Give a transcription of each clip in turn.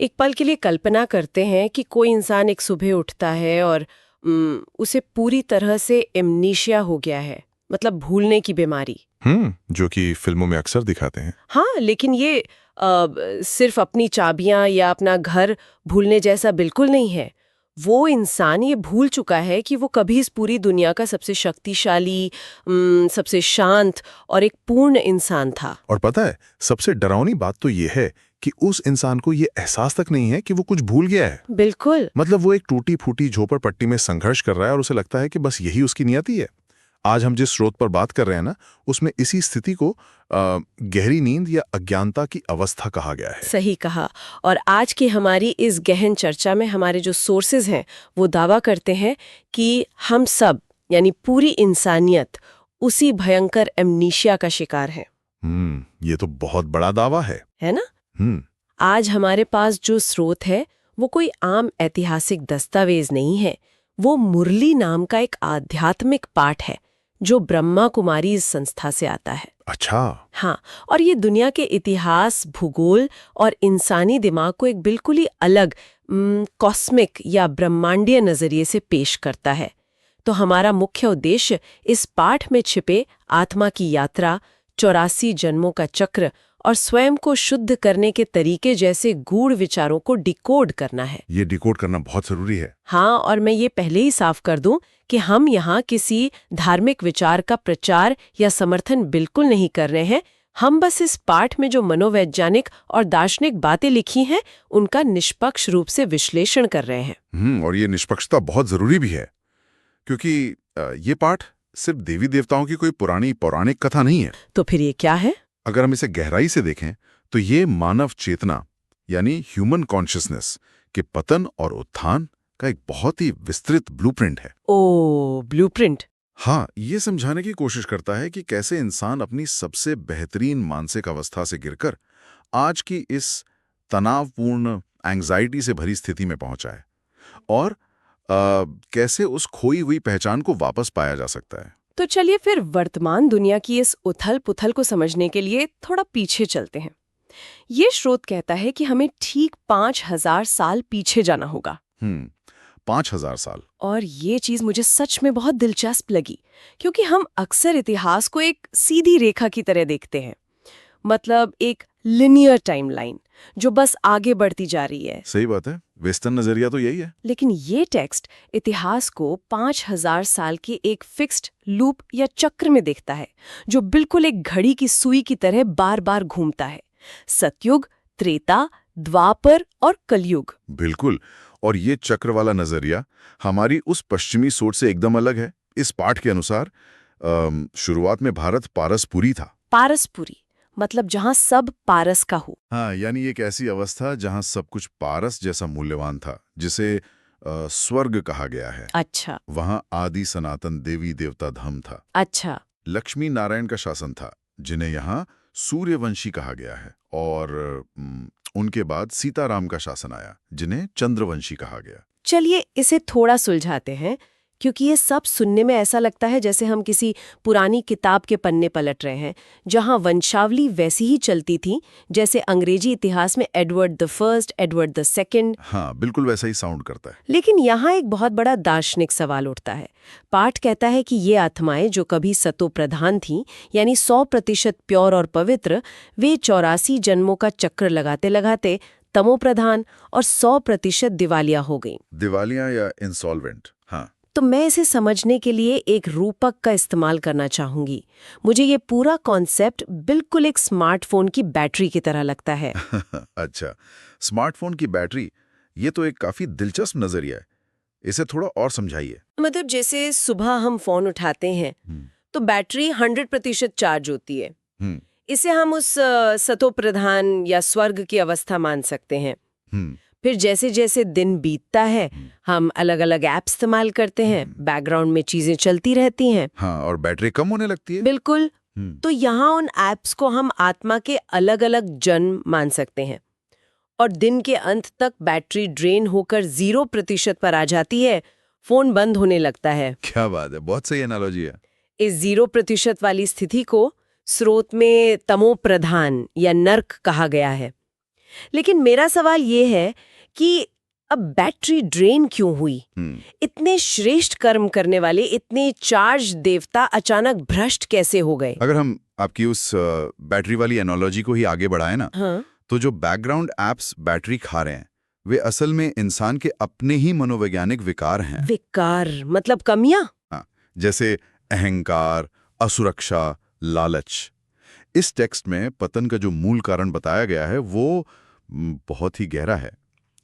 एक पल के लिए कल्पना करते हैं कि कोई इंसान एक सुबह उठता है और उसे पूरी तरह से एमनीशिया हो गया है, मतलब भूलने की बीमारी। जो कि फिल्मों में अक्सर दिखाते हैं। हाँ, लेकिन ये सिर्फ अपनी चाबियां या अपना घर भूलने जैसा बिल्कुल नहीं है। वो इंसान ये भूल चुका है कि वो कभी इस पूरी दुनिया का सबसे शक्तिशाली, सबसे शांत और एक पूर्ण इंसान था। और पता है, सबसे डरावनी बात तो ये है कि उस इंसान को ये एहसास तक नहीं है कि वो कुछ भूल गया है। बिल्कुल। मतलब वो एक टूटी फूटी झोपड़पट्टी में संघर्ष कर रहा है और उसे लगता है कि बस यही उसकी नियति है। आज हम जिस स्रोत पर बात कर रहे हैं ना, उसमें इसी स्थिति को गहरी नींद या अज्ञानता की अवस्था कहा गया है। सही कहा। और आज की हमारी इस गहन चर्चा में हमारे जो सोर्सेज हैं वो दावा करते हैं कि हम सब, यानी पूरी इंसानियत, उसी भयंकर एमनीशिया का शिकार है। ये तो बहुत बड़ा दावा है ना? हम्म आज हमारे पास जो स्रोत है वो कोई आम ऐतिहासिक दस्तावेज नहीं है। वो मुरली नाम का एक आध्यात्मिक पाठ है जो ब्रह्मा कुमारी इस संस्था से आता है। अच्छा। हाँ, और ये दुनिया के इतिहास, भूगोल और इंसानी दिमाग को एक बिल्कुल ही अलग कॉस्मिक या ब्रह्मांडीय नजरिए से पेश करता है। तो हमारा मुख्य उद्देश्य इस पाठ में छिपे आत्मा की यात्रा, 84 जन्मों का चक्र और स्वयं को शुद्ध करने के तरीके जैसे गूढ़ विचारों को डिकोड करना है। ये डिकोड करना बहुत जरूरी है। हाँ, और मैं ये पहले ही साफ कर दूं कि हम यहाँ किसी धार्मिक विचार का प्रचार या समर्थन बिल्कुल नहीं कर रहे हैं। हम बस इस पाठ में जो मनोवैज्ञानिक और दार्शनिक बातें लिखी हैं उनका निष्पक्ष रूप से विश्लेषण कर रहे हैं। और ये निष्पक्षता बहुत जरूरी भी है, क्योंकि ये पाठ सिर्फ देवी देवताओं की कोई पुरानी पौराणिक कथा नहीं है। तो फिर ये क्या है? अगर हम इसे गहराई से देखें तो ये मानव चेतना यानी ह्यूमन कॉन्शियसनेस के पतन और उत्थान का एक बहुत ही विस्तृत ब्लूप्रिंट है। ओ, ब्लूप्रिंट। हाँ, ये समझाने की कोशिश करता है कि कैसे इंसान अपनी सबसे बेहतरीन मानसिक अवस्था से गिरकर आज की इस तनावपूर्ण, एंग्जाइटी से भरी स्थिति में पहुंचा है और कैसे उस खोई हुई पहचान को वापस पाया जा सकता है। तो चलिए फिर वर्तमान दुनिया की इस उथल पुथल को समझने के लिए थोड़ा पीछे चलते हैं। ये स्रोत कहता है कि हमें ठीक 5000 साल पीछे जाना होगा। 5000 साल। और ये चीज मुझे सच में बहुत दिलचस्प लगी, क्योंकि हम अक्सर इतिहास को एक सीधी रेखा की तरह देखते हैं, मतलब एक लिनियर टाइमलाइन जो बस आगे बढ़ती जा रही है। सही बात है, वेस्टर्न नजरिया तो यही है। लेकिन ये टेक्स्ट इतिहास को 5000 साल के एक फिक्स्ड लूप या चक्र में देखता है, जो बिल्कुल एक घड़ी की सुई की तरह बार बार घूमता है। सतयुग, त्रेता, द्वापर और कलयुग। बिल्कुल। और ये चक्र वाला नजरिया हमारी उस पश्चिमी सोच से एकदम अलग है। इस पाठ के अनुसार शुरुआत में भारत पारसपुरी था। पारसपुरी मतलब जहां सब पारस का हो। हाँ, यानी एक ऐसी अवस्था जहां सब कुछ पारस जैसा मूल्यवान था, जिसे स्वर्ग कहा गया है। अच्छा। वहां आदि सनातन देवी देवता धर्म था। अच्छा। लक्ष्मी नारायण का शासन था, जिन्हें यहाँ सूर्यवंशी कहा गया है। और उनके बाद सीताराम का शासन आया, जिन्हें चंद्रवंशी कहा गया। चलिए इसे थोड़ा सुलझाते हैं, क्योंकि ये सब सुनने में ऐसा लगता है जैसे हम किसी पुरानी किताब के पन्ने पलट रहे हैं, जहां वंशावली वैसी ही चलती थी जैसे अंग्रेजी इतिहास में Edward the first, Edward the second. हाँ, बिल्कुल वैसा ही साउंड करता है। लेकिन यहाँ एक बहुत बड़ा दार्शनिक सवाल उठता है। पाठ कहता है कि ये आत्माएं जो कभी सतो प्रधान थीं, यानी 100% प्योर और पवित्र, वे 84 जन्मों का चक्र लगाते लगाते तमो प्रधान और 100% दिवालिया हो गईं। दिवालिया या इंसॉल्वेंट। हाँ। तो मैं इसे समझने के लिए एक रूपक का इस्तेमाल करना चाहूंगी। मुझे ये पूरा कॉन्सेप्ट बिल्कुल एक स्मार्टफोन की बैटरी की तरह लगता है। अच्छा, स्मार्टफोन की बैटरी, ये तो एक काफी दिलचस्प नजरिया है। इसे थोड़ा और समझाइए। मतलब जैसे सुबह हम फोन उठाते हैं तो बैटरी 100% चार्ज होती है। इसे हम उस सतो प्रधान या स्वर्ग की अवस्था मान सकते हैं। फिर जैसे जैसे दिन बीतता है हम अलग अलग ऐप इस्तेमाल करते हैं, बैकग्राउंड में चीजें चलती रहती हैं। हाँ, और बैटरी कम होने लगती है। बिल्कुल। तो यहाँ उन ऐप्स को हम आत्मा के अलग अलग जन्म मान सकते हैं, और दिन के अंत तक बैटरी ड्रेन होकर 0% पर आ जाती है, फोन बंद होने लगता है। क्या बात है, बहुत सही एनालॉजी है। इस 0% वाली स्थिति को स्रोत में तमो प्रधान या नर्क कहा गया है। लेकिन मेरा सवाल ये है कि अब बैटरी ड्रेन क्यों हुई? इतने श्रेष्ठ कर्म करने वाले, इतने चार्ज देवता अचानक भ्रष्ट कैसे हो गए? अगर हम आपकी उस बैटरी वाली एनोलॉजी को ही आगे बढ़ाएं ना, हाँ? तो जो बैकग्राउंड एप्स बैटरी खा रहे हैं वे असल में इंसान के अपने ही मनोवैज्ञानिक विकार हैं। विकार मतलब कमियां? हाँ, जैसे अहंकार, असुरक्षा, लालच। इस टेक्स्ट में पतन का जो मूल कारण बताया गया है वो बहुत ही गहरा है।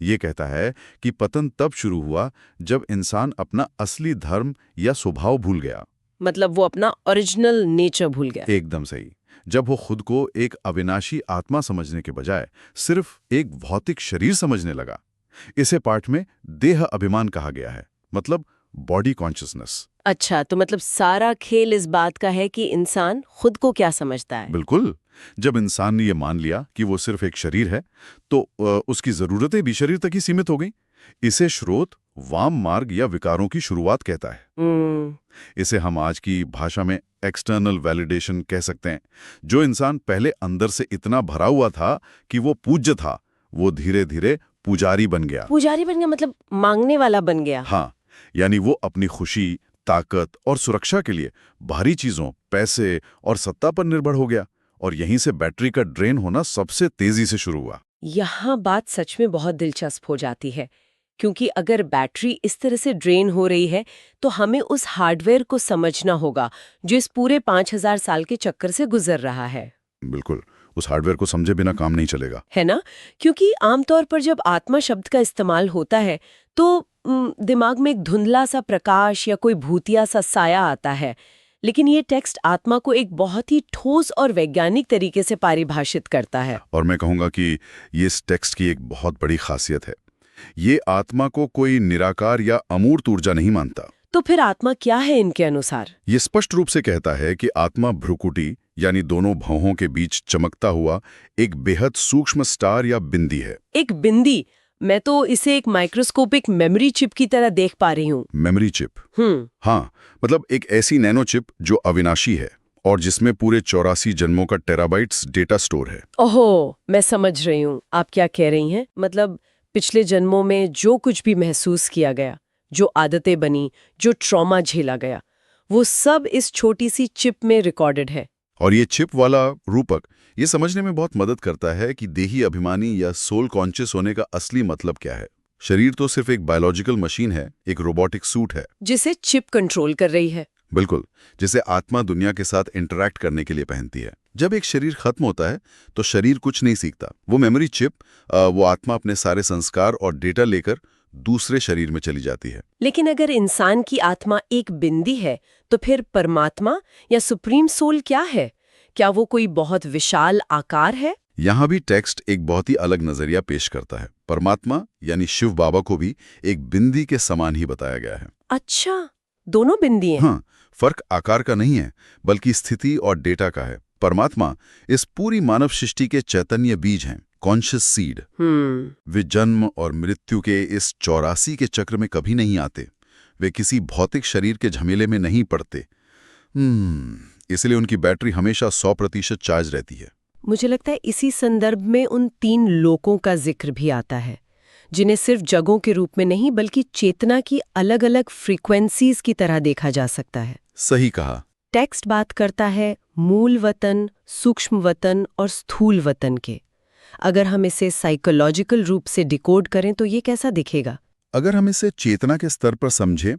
ये कहता है कि पतन तब शुरू हुआ जब इंसान अपना असली धर्म या स्वभाव भूल गया। मतलब वो अपना ओरिजिनल नेचर भूल गया। एकदम सही। जब वो खुद को एक अविनाशी आत्मा समझने के बजाय सिर्फ एक भौतिक शरीर समझने लगा। इसे पाठ में देह अभिमान कहा गया है, मतलब बॉडी कॉन्शियसनेस। अच्छा, तो मतलब सारा खेल इस बात का है कि इंसान खुद को क्या समझता है। बिल्कुल। जब इंसान ने ये मान लिया कि वो सिर्फ एक शरीर है, तो उसकी जरूरतें भी शरीर तक ही सीमित हो गई। इसे श्रोत वाम मार्ग या विकारों की शुरुआत कहता है। इसे हम आज की भाषा में एक्सटर्नल वैलिडेशन कह सकते हैं। जो इंसान पहले अंदर से इतना भरा हुआ था कि वो पूज्य था, वो धीरे धीरे पुजारी बन गया। पुजारी बन गया मतलब मांगने वाला बन गया। हाँ, यानी वो अपनी खुशी, ताकत और सुरक्षा के लिए बाहरी चीजों, पैसे और सत्ता पर निर्भर हो गया। और यहीं से बैटरी का ड्रेन होना सबसे तेजी से शुरू हुआ। यहाँ बात सच में बहुत दिलचस्प हो जाती है, क्योंकि अगर बैटरी इस तरह से ड्रेन हो रही है तो हमें उस हार्डवेयर को समझना होगा जो इस पूरे 5000 साल के चक्कर से गुजर रहा है। बिल्कुल, उस हार्डवेयर को समझे बिना काम नहीं चलेगा, है ना? क्योंकि आमतौर पर जब आत्मा शब्द का इस्तेमाल होता है तो दिमाग में एक धुंधला सा प्रकाश या कोई भूतिया सा साया आता है, लेकिन ये टेक्स्ट आत्मा को एक बहुत ही ठोस और वैज्ञानिक तरीके से परिभाषित करता है। और मैं कहूँगा कि ये इस टेक्स्ट की एक बहुत बड़ी खासियत है। ये आत्मा को कोई निराकार या अमूर्त ऊर्जा नहीं मानता। तो फिर आत्मा क्या है इनके अनुसार? ये स्पष्ट रूप से कहता है कि आत्मा भ्रुकुटी यानी दोनों भौहों के बीच चमकता हुआ एक बेहद सूक्ष्म स्टार या बिंदी है। एक बिंदी? मैं तो इसे एक माइक्रोस्कोपिक मेमोरी चिप की तरह देख पा रही हूँ। Memory chip? हाँ, मतलब एक ऐसी नैनो चिप जो अविनाशी है और जिसमें पूरे 84 जन्मों का टेराबाइट्स डेटा स्टोर है। ओहो, मैं समझ रही हूँ आप क्या कह रही हैं। मतलब पिछले जन्मों में जो कुछ भी महसूस किया गया, जो आदतें बनी, जो ट्रॉमा झेला गया, वो सब इस छोटी सी चिप में रिकॉर्डेड है। और ये चिप वाला रूपक ये समझने में बहुत मदद करता है कि देही अभिमानी या सोल कॉन्शियस होने का असली मतलब क्या है। शरीर तो सिर्फ एक बायोलॉजिकल मशीन है, एक रोबोटिक सूट है जिसे चिप कंट्रोल कर रही है। बिल्कुल, जिसे आत्मा दुनिया के साथ इंटरैक्ट करने के लिए पहनती है। जब एक शरीर खत्म होता है तो शरीर कुछ नहीं सीखता। वो मेमोरी चिप, वो आत्मा अपने सारे संस्कार और डेटा लेकर दूसरे शरीर में चली जाती है। लेकिन अगर इंसान की आत्मा एक बिंदी है तो फिर परमात्मा या सुप्रीम सोल क्या है? क्या वो कोई बहुत विशाल आकार है? यहाँ भी टेक्स्ट एक बहुत ही अलग नजरिया पेश करता है। परमात्मा यानी शिव बाबा को भी एक बिंदी के समान ही बताया गया है। अच्छा, दोनों बिंदी हैं? हाँ, फर्क आकार का नहीं है बल्कि स्थिति और डेटा का है। परमात्मा इस पूरी मानव सृष्टि के चैतन्य बीज हैं, कॉन्शियस सीड। वे जन्म और मृत्यु के इस 84 के चक्र में कभी नहीं आते। वे किसी भौतिक शरीर के झमेले में नहीं पड़ते। इसलिए उनकी बैटरी हमेशा 100% चार्ज रहती है। मुझे लगता है इसी संदर्भ में उन 3 लोकों का जिक्र भी आता है, जिन्हें सिर्फ जगहों के रूप में नहीं बल्कि चेतना की अलग अलग फ्रीक्वेंसीज की तरह देखा जा सकता है। सही कहा। टेक्स्ट बात करता है मूल वतन, सूक्ष्म वतन और स्थूल वतन के। अगर हम इसे साइकोलॉजिकल रूप से डिकोड करें तो ये कैसा दिखेगा? अगर हम इसे चेतना के स्तर पर समझें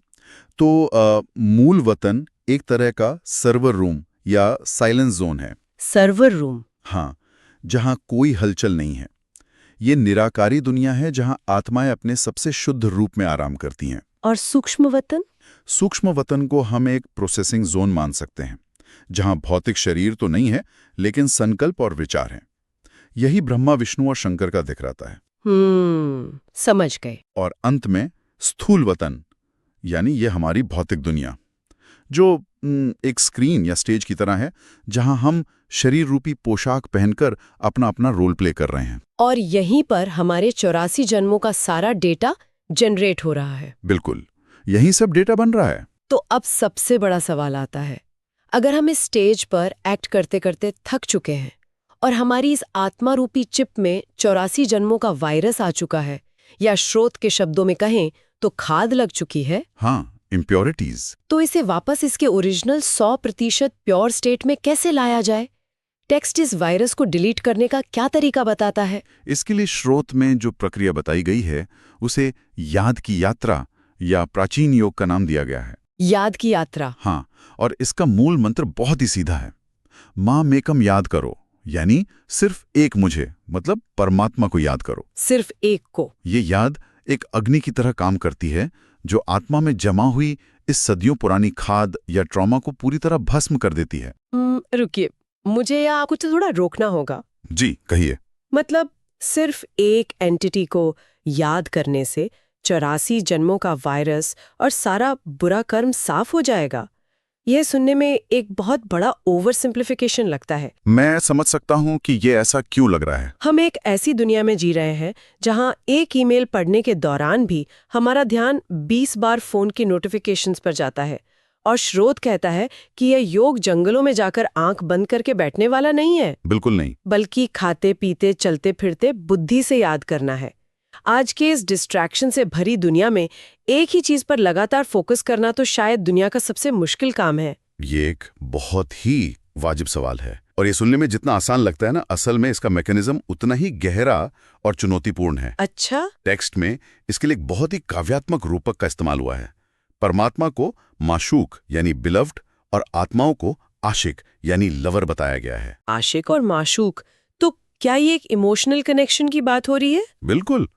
तो मूल वतन एक तरह का सर्वर रूम या साइलेंस जोन है। Server room? हाँ, जहां कोई हलचल नहीं है। ये निराकारी दुनिया है जहां आत्माएं अपने सबसे शुद्ध रूप में आराम करती हैं। और सूक्ष्म वतन? सूक्ष्म वतन को हम एक प्रोसेसिंग जोन मान सकते हैं, जहां भौतिक शरीर तो नहीं है लेकिन संकल्प और विचार हैं। यही ब्रह्मा, विष्णु और शंकर का दिख रहता है। समझ गए। और अंत में स्थूल वतन, यानी ये हमारी भौतिक दुनिया, जो एक स्क्रीन या स्टेज की तरह है, जहां हम शरीर रूपी पोशाक पहनकर अपना अपना रोल प्ले कर रहे हैं। और यहीं पर हमारे 84 जन्मों का सारा डेटा जनरेट हो रहा है। बिल्कुल, यही सब डेटा बन रहा है। तो अब सबसे बड़ा सवाल आता है, अगर हम इस स्टेज पर एक्ट करते करते थक चुके हैं और हमारी इस आत्मा रूपी चिप में 84 जन्मों का वायरस आ चुका है, या स्रोत के शब्दों में कहें तो खाद लग चुकी है। हाँ, इम्प्योरिटीज। तो इसे वापस इसके ओरिजिनल 100% प्योर स्टेट में कैसे लाया जाए? टेक्स्ट इस वायरस को डिलीट करने का क्या तरीका बताता है? इसके लिए स्रोत में जो प्रक्रिया बताई गई है उसे याद की यात्रा या प्राचीन योग का नाम दिया गया है। याद की यात्रा। हाँ, और इसका मूल मंत्र बहुत ही सीधा है। मां मेकम याद करो, यानी सिर्फ एक मुझे, मतलब परमात्मा को याद करो। सिर्फ एक को। ये याद एक अग्नि की तरह काम करती है जो आत्मा में जमा हुई इस सदियों पुरानी खाद या ट्रॉमा को पूरी तरह भस्म कर देती है। रुकिए, मुझे या कुछ थोड़ा रोकना होगा। जी कहिए। मतलब सिर्फ एक एंटिटी को याद करने से 84 जन्मों का वायरस और सारा बुरा कर्म साफ हो जाएगा? यह सुनने में एक बहुत बड़ा ओवर सिंप्लीफिकेशन लगता है। मैं समझ सकता हूं कि ये ऐसा क्यों लग रहा है। हम एक ऐसी दुनिया में जी रहे हैं जहां एक ईमेल पढ़ने के दौरान भी हमारा ध्यान 20 बार फोन की नोटिफिकेशंस पर जाता है, और स्रोत कहता है कि यह योग जंगलों में जाकर आंख बंद करके बैठने वाला नहीं है। बिल्कुल नहीं। बल्कि खाते पीते चलते फिरते बुद्धि से याद करना है। आज के इस डिस्ट्रैक्शन से भरी दुनिया में एक ही चीज पर लगातार फोकस करना तो शायद दुनिया का सबसे मुश्किल काम है। ये एक बहुत ही वाजिब सवाल है, और ये सुनने में जितना आसान लगता है ना, असल में इसका मैकेनिज्म उतना ही गहरा और चुनौतीपूर्ण है। अच्छा? टेक्स्ट में इसके लिए एक बहुत ही काव्यात्मक रूपक का इस्तेमाल हुआ है। परमात्मा को माशूक यानी बिलव्ड और आत्माओं को आशिक यानी लवर बताया गया है। आशिक और माशूक, तो क्या ये एक इमोशनल कनेक्शन की बात हो रही है? बिल्कुल।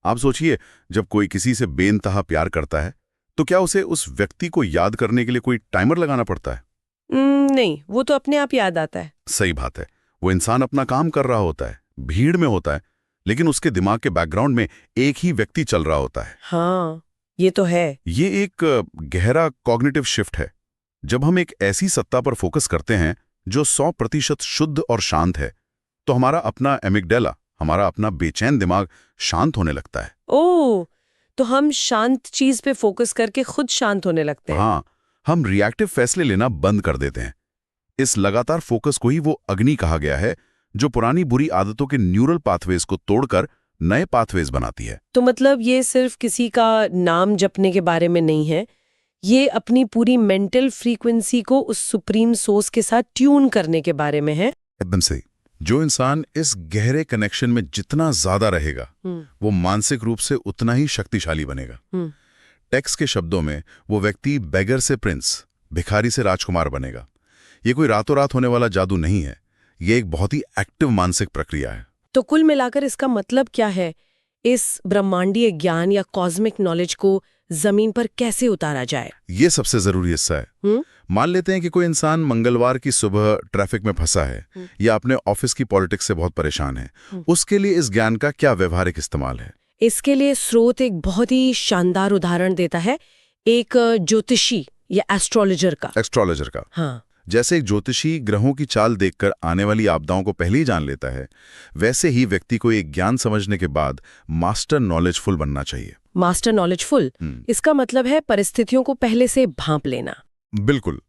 आप सोचिए, जब कोई किसी से बेइंतहा प्यार करता है तो क्या उसे उस व्यक्ति को याद करने के लिए कोई टाइमर लगाना पड़ता है? नहीं, वो तो अपने आप याद आता है। सही बात है। वो इंसान अपना काम कर रहा होता है, भीड़ में होता है, लेकिन उसके दिमाग के बैकग्राउंड में एक ही व्यक्ति चल रहा होता है। हाँ, ये तो है। ये एक गहरा कॉग्निटिव शिफ्ट है। जब हम एक ऐसी सत्ता पर फोकस करते हैं जो 100% शुद्ध और शांत है, तो हमारा अपना एमिगडाला, हमारा अपना बेचैन दिमाग शांत होने लगता है। ओह, तो हम शांत चीज पे फोकस करके खुद शांत होने लगते हैं। हाँ, हम रिएक्टिव फैसले लेना बंद कर देते हैं। इस लगातार फोकस को ही वो अग्नि कहा गया है जो पुरानी बुरी आदतों के न्यूरल पाथवेज को तोड़कर नए पाथवेज बनाती है। तो मतलब ये सिर्फ किसी का नाम जपने के बारे में नहीं है, ये अपनी पूरी मेंटल फ्रीक्वेंसी को उस सुप्रीम सोर्स के साथ ट्यून करने के बारे में है। एकदम सही। जो इंसान इस गहरे कनेक्शन में जितना ज्यादा रहेगा, वो मानसिक रूप से उतना ही शक्तिशाली बनेगा। टेक्स्ट के शब्दों में वो व्यक्ति बेगर से प्रिंस, भिखारी से राजकुमार बनेगा। ये कोई रातों रात होने वाला जादू नहीं है, ये एक बहुत ही एक्टिव मानसिक प्रक्रिया है। तो कुल मिलाकर इसका मतलब क्या है? इस ब्रह्मांडीय ज्ञान या कॉस्मिक नॉलेज को जमीन पर कैसे उतारा जाए? ये सबसे जरूरी हिस्सा है। मान लेते हैं कि कोई इंसान मंगलवार की सुबह ट्रैफिक में फंसा है या अपने ऑफिस की पॉलिटिक्स से बहुत परेशान है। उसके लिए इस ज्ञान का क्या व्यवहारिक इस्तेमाल है? इसके लिए स्रोत एक बहुत ही शानदार उदाहरण देता है, एक ज्योतिषी या एस्ट्रोलॉजर का। हाँ। जैसे एक ज्योतिषी ग्रहों की चाल देखकर आने वाली आपदाओं को पहले ही जान लेता है, वैसे ही व्यक्ति को एक ज्ञान समझने के बाद मास्टर नॉलेजफुल बनना चाहिए। मास्टर नॉलेजफुल, इसका मतलब है परिस्थितियों को पहले से भांप लेना। बिल्कुल।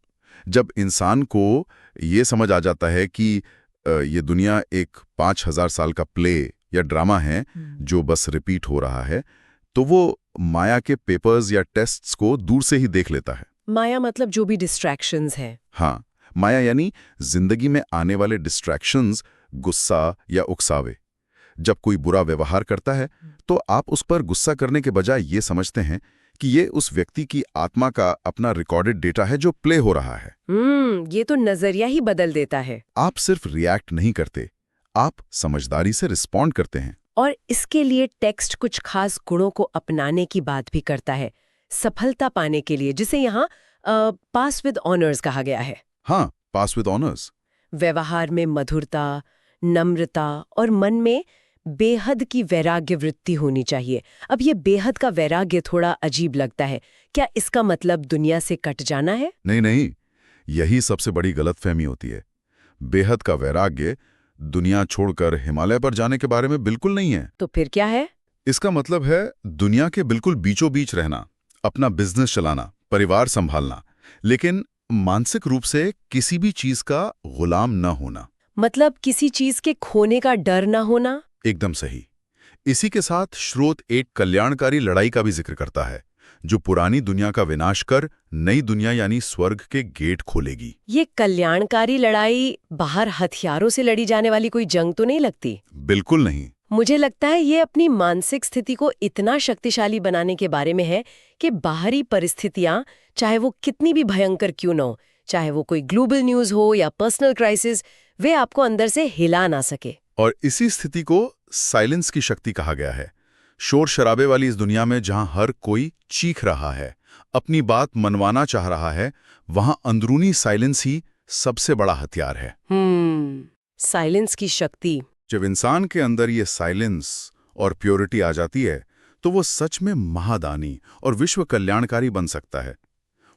जब इंसान को ये समझ आ जाता है कि ये दुनिया एक 5000 साल का प्ले या ड्रामा है जो बस रिपीट हो रहा है, तो वो माया के पेपर्स या टेस्ट्स को दूर से ही देख लेता है। माया मतलब जो भी डिस्ट्रैक्शंस हैं। हाँ, माया यानी जिंदगी में आने वाले डिस्ट्रैक्शंस, गुस्सा या उकसावे। जब कोई बुरा व्यवहार करता है तो आप उस पर गुस्सा करने के बजाय ये समझते हैं कि ये उस व्यक्ति की आत्मा का अपना रिकॉर्डेड डेटा है जो प्ले हो रहा है। ये तो नजरिया ही बदल देता है। आप सिर्फ रिएक्ट नहीं करते, आप समझदारी से रिस्पॉन्ड करते हैं। और इसके लिए टेक्स्ट कुछ खास गुणों को अपनाने की बात भी करता है, सफलता पाने के लिए, जिसे यहाँ पास विद ऑनर्स कहा गया है। हाँ, पास विद ऑनर्स। व्यवहार में मधुरता, नम्रता और मन में बेहद की वैराग्य वृत्ति होनी चाहिए। अब ये बेहद का वैराग्य थोड़ा अजीब लगता है। क्या इसका मतलब दुनिया से कट जाना है? नहीं, यही सबसे बड़ी गलतफहमी होती है। बेहद का वैराग्य दुनिया छोड़कर हिमालय पर जाने के बारे में बिल्कुल नहीं है। तो फिर क्या है? इसका मतलब है दुनिया के बिल्कुल बीचों बीच रहना, अपना बिजनेस चलाना, परिवार संभालना, लेकिन मानसिक रूप से किसी भी चीज का गुलाम न होना। मतलब किसी चीज के खोने का डर ना होना। एकदम सही। इसी के साथ स्रोत एक कल्याणकारी लड़ाई का भी जिक्र करता है, जो पुरानी दुनिया का विनाश कर नई दुनिया यानी स्वर्ग के गेट खोलेगी। ये कल्याणकारी लड़ाई बाहर हथियारों से लड़ी जाने वाली कोई जंग तो नहीं लगती? बिल्कुल नहीं। मुझे लगता है ये अपनी मानसिक स्थिति को इतना शक्तिशाली बनाने के बारे में है कि बाहरी परिस्थितियां, चाहे वो कितनी भी भयंकर क्यों न हो, चाहे वो कोई ग्लोबल न्यूज हो या पर्सनल क्राइसिस, वे आपको अंदर से हिला ना सके। और इसी स्थिति को साइलेंस की शक्ति कहा गया है। शोर शराबे वाली इस दुनिया में जहां हर कोई चीख रहा है, अपनी बात मनवाना चाह रहा है, वहां अंदरूनी साइलेंस ही सबसे बड़ा हथियार है। साइलेंस की शक्ति। जब इंसान के अंदर ये साइलेंस और प्योरिटी आ जाती है, तो वो सच में महादानी और विश्व कल्याणकारी बन सकता है।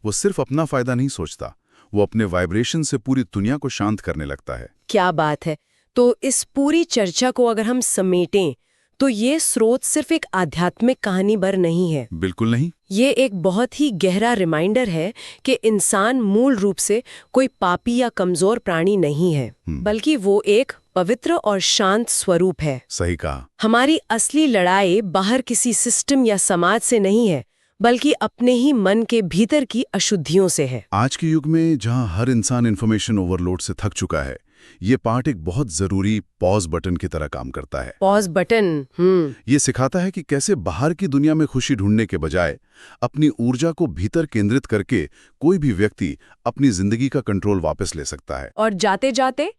वो सिर्फ अपना फायदा नहीं सोचता, वो अपने वाइब्रेशन से पूरी दुनिया को शांत करने लगता है। क्या बात है। तो इस पूरी चर्चा को अगर हम समेटें तो ये स्रोत सिर्फ एक आध्यात्मिक कहानी भर नहीं है। बिल्कुल नहीं। ये एक बहुत ही गहरा रिमाइंडर है कि इंसान मूल रूप से कोई पापी या कमजोर प्राणी नहीं है, बल्कि वो एक पवित्र और शांत स्वरूप है। सही कहा। हमारी असली लड़ाई बाहर किसी सिस्टम या समाज से नहीं है, बल्कि अपने ही मन के भीतर की अशुद्धियों से है। आज के युग में जहां हर इंसान इन्फॉर्मेशन ओवरलोड से थक चुका है, ये पार्ट एक बहुत जरूरी पॉज बटन की तरह काम करता है। Pause button. ये सिखाता है कि कैसे बाहर की दुनिया में खुशी ढूंढने के बजाय अपनी ऊर्जा को भीतर केंद्रित करके कोई भी व्यक्ति अपनी जिंदगी का कंट्रोल वापस ले सकता है। और जाते जाते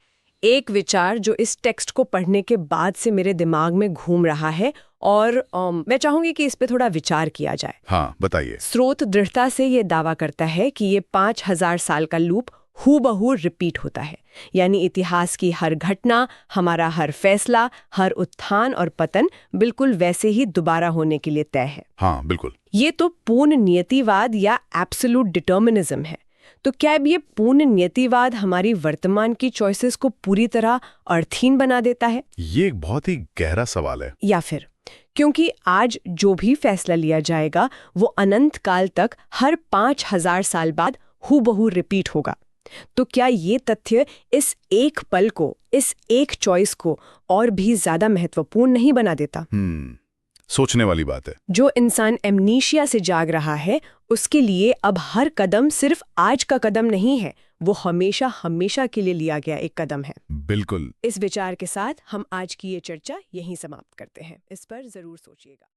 एक विचार जो इस टेक्स्ट को पढ़ने के बाद से मेरे दिमाग में घूम रहा है, और मैं चाहूंगी कि इस पे थोड़ा विचार किया जाए। हाँ, बताइए। स्रोत दृढ़ता से ये दावा करता है कि ये 5000 साल का लूप हूबहू रिपीट होता है, यानी इतिहास की हर घटना, हमारा हर फैसला, हर उत्थान और पतन बिल्कुल वैसे ही दोबारा होने के लिए तय है। हाँ, बिल्कुल। ये तो पूर्ण नियतिवाद या एब्सोल्यूट डिटर्मिनिज्म है। तो क्या अब ये पूर्ण नियतिवाद हमारी वर्तमान की चॉइसेस को पूरी तरह अर्थहीन बना देता है? ये एक बहुत ही गहरा सवाल है। या फिर क्योंकि आज जो भी फैसला लिया जाएगा वो अनंत काल तक हर 5000 साल बाद हूबहू रिपीट होगा, तो क्या ये तथ्य इस एक पल को, इस एक चॉइस को और भी ज्यादा महत्वपूर्ण नहीं बना देता? सोचने वाली बात है। जो इंसान एमनीशिया से जाग रहा है, उसके लिए अब हर कदम सिर्फ आज का कदम नहीं है, वो हमेशा हमेशा के लिए लिया गया एक कदम है। बिल्कुल। इस विचार के साथ हम आज की ये चर्चा यहीं समाप्त करते हैं। इस पर जरूर सोचिएगा।